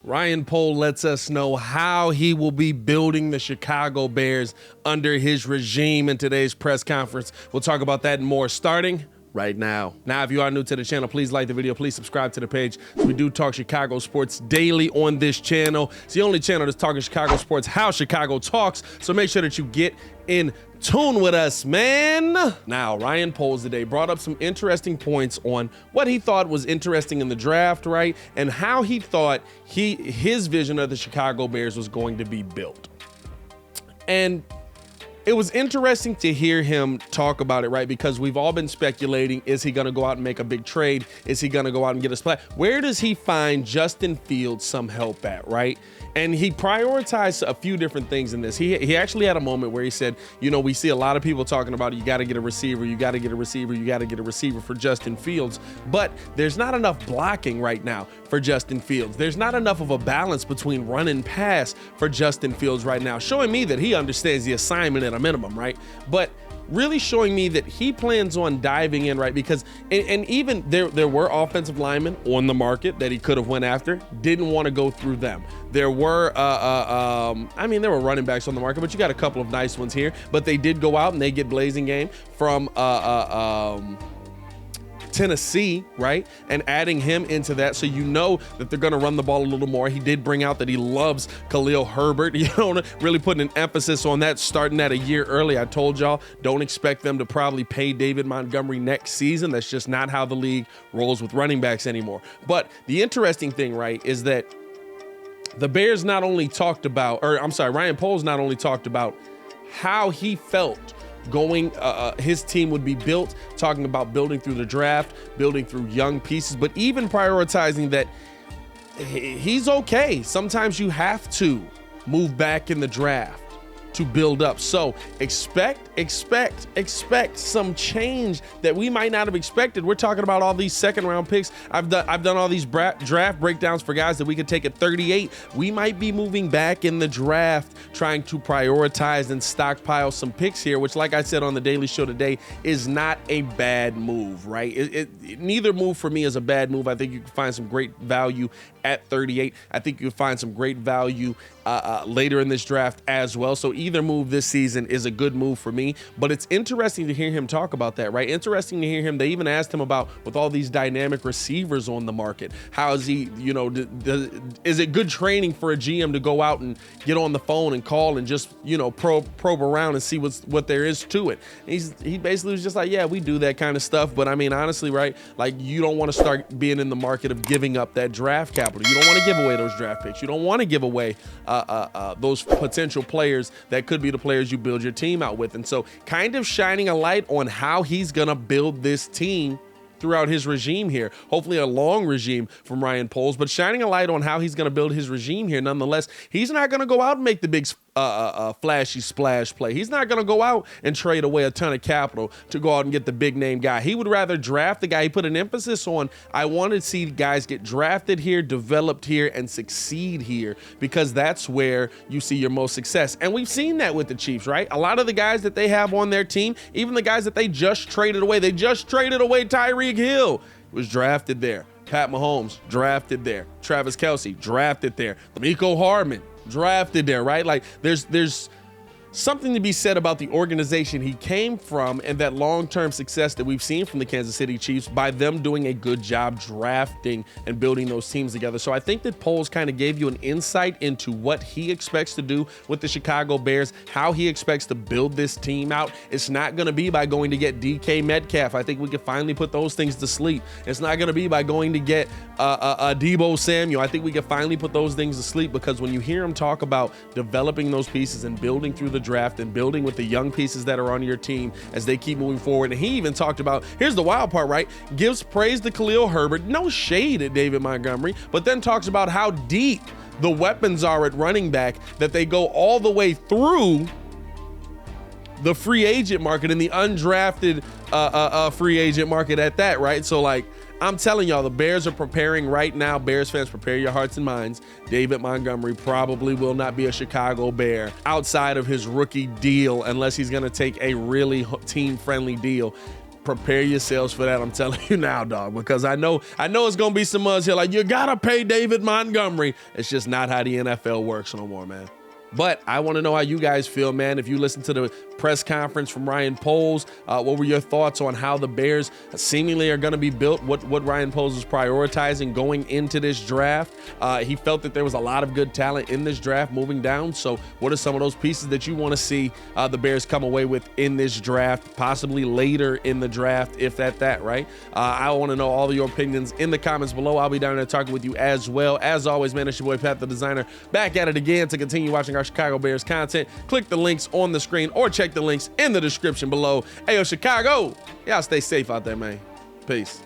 Ryan Poles lets us know how he will be building the Chicago Bears under his regime in today's press conference. We'll talk about that and more starting right now. Now, if you are new to the channel, please like the video. Please subscribe to the page. We do talk Chicago sports daily on this channel. It's the only channel that's talking Chicago sports, how Chicago talks. So make sure that you get in tune with us, man. Now, Ryan Poles today brought up some interesting points on what he thought was interesting in the draft, right? And how he thought his vision of the Chicago Bears was going to be built. And it was interesting to hear him talk about it, right? Because we've all been speculating, is he gonna go out and make a big trade? Is he gonna go out and get a splash? Where does he find Justin Fields some help at, right? And he prioritized a few different things in this. He actually had a moment where he said, you know, we see a lot of people talking about you got to get a receiver, you got to get a receiver, you got to get a receiver for Justin Fields. But there's not enough blocking right now for Justin Fields. There's not enough of a balance between run and pass for Justin Fields right now, showing me that he understands the assignment at a minimum, right? But really showing me that he plans on diving in, right? Because, and even there were offensive linemen on the market that he could have went after, didn't want to go through them. There were, I mean, there were running backs on the market, but you got a couple of nice ones here. But they did go out and they get Blazing Game from Tennessee, right? And adding him into that, so you know that they're going to run the ball a little more. He did bring out that he loves Khalil Herbert, you know, really putting an emphasis on that, starting that a year early. I told y'all, don't expect them to probably pay David Montgomery next season. That's just not how the league rolls with running backs anymore. But the interesting thing, right, is that the Bears not only talked about, or I'm sorry, Ryan Poles not only talked about how he felt going, his team would be built, talking about building through the draft, building through young pieces, but even prioritizing that he's okay. Sometimes you have to move back in the draft to build up. So expect some change that we might not have expected. We're talking about all these second round picks. I've done all these draft breakdowns for guys that we could take at 38. We might be moving back in the draft, trying to prioritize and stockpile some picks here, which, like I said on the Daily Show today, is not a bad move, right? Neither move for me is a bad move. I think you can find some great value at 38. I think you can find some great value later in this draft as well. So either move this season is a good move for me, but it's interesting to hear him talk about that, right? Interesting to hear him. They even asked him about, with all these dynamic receivers on the market, how is he, you know, is it good training for a GM to go out and get on the phone and call and just, you know, probe around and see what there is to it? And he basically was just like, yeah, we do that kind of stuff. But I mean, honestly, right, like, you don't want to start being in the market of giving up that draft capital. You don't want to give away those draft picks. You don't want to give away those potential players that could be the players you build your team out with. And so kind of shining a light on how he's going to build this team throughout his regime here. Hopefully a long regime from Ryan Poles, but shining a light on how he's going to build his regime here. Nonetheless, he's not going to go out and make the big flashy splash play. He's not going to go out and trade away a ton of capital to go out and get the big name guy. He would rather draft the guy. He put an emphasis on, I want to see guys get drafted here, developed here, and succeed here, because that's where you see your most success. And we've seen that with the Chiefs, right? A lot of the guys that they have on their team, even the guys that they just traded away, Tyreek Hill was drafted there. Pat Mahomes, drafted there. Travis Kelce, drafted there. Mecole Hardman, drafted there, right? Like, there's something to be said about the organization he came from and that long-term success that we've seen from the Kansas City Chiefs by them doing a good job drafting and building those teams together. So I think that Poles kind of gave you an insight into what he expects to do with the Chicago Bears, how he expects to build this team out. It's not going to be by going to get DK Metcalf. I think we can finally put those things to sleep. It's not going to be by going to get Deebo Samuel. I think we can finally put those things to sleep, because when you hear him talk about developing those pieces and building through the draft and building with the young pieces that are on your team as they keep moving forward. And he even talked about, here's the wild part, right? Gives praise to Khalil Herbert, no shade at David Montgomery, but then talks about how deep the weapons are at running back, that they go all the way through the free agent market and the undrafted free agent market at that, right? So, like, I'm telling y'all, the Bears are preparing right now. Bears fans, prepare your hearts and minds. David Montgomery probably will not be a Chicago Bear outside of his rookie deal, unless he's going to take a really team-friendly deal. prepare yourselves for that. I'm telling you now, dog, because I know it's gonna be some us here like, you gotta pay David Montgomery. It's just not how the NFL works no more, man. But I want to know how you guys feel, man. If you listened to the press conference from Ryan Poles, what were your thoughts on how the Bears seemingly are going to be built, what Ryan Poles was prioritizing going into this draft? He felt that there was a lot of good talent in this draft moving down. So what are some of those pieces that you want to see the Bears come away with in this draft, possibly later in the draft, if that, right? I want to know all of your opinions in the comments below. I'll be down there talking with you as well. As always, man, it's your boy Pat the Designer, back at it again to continue watching our Chicago Bears content. Click the links on the screen or check the links in the description below. Hey, yo, Chicago, y'all stay safe out there, man. Peace.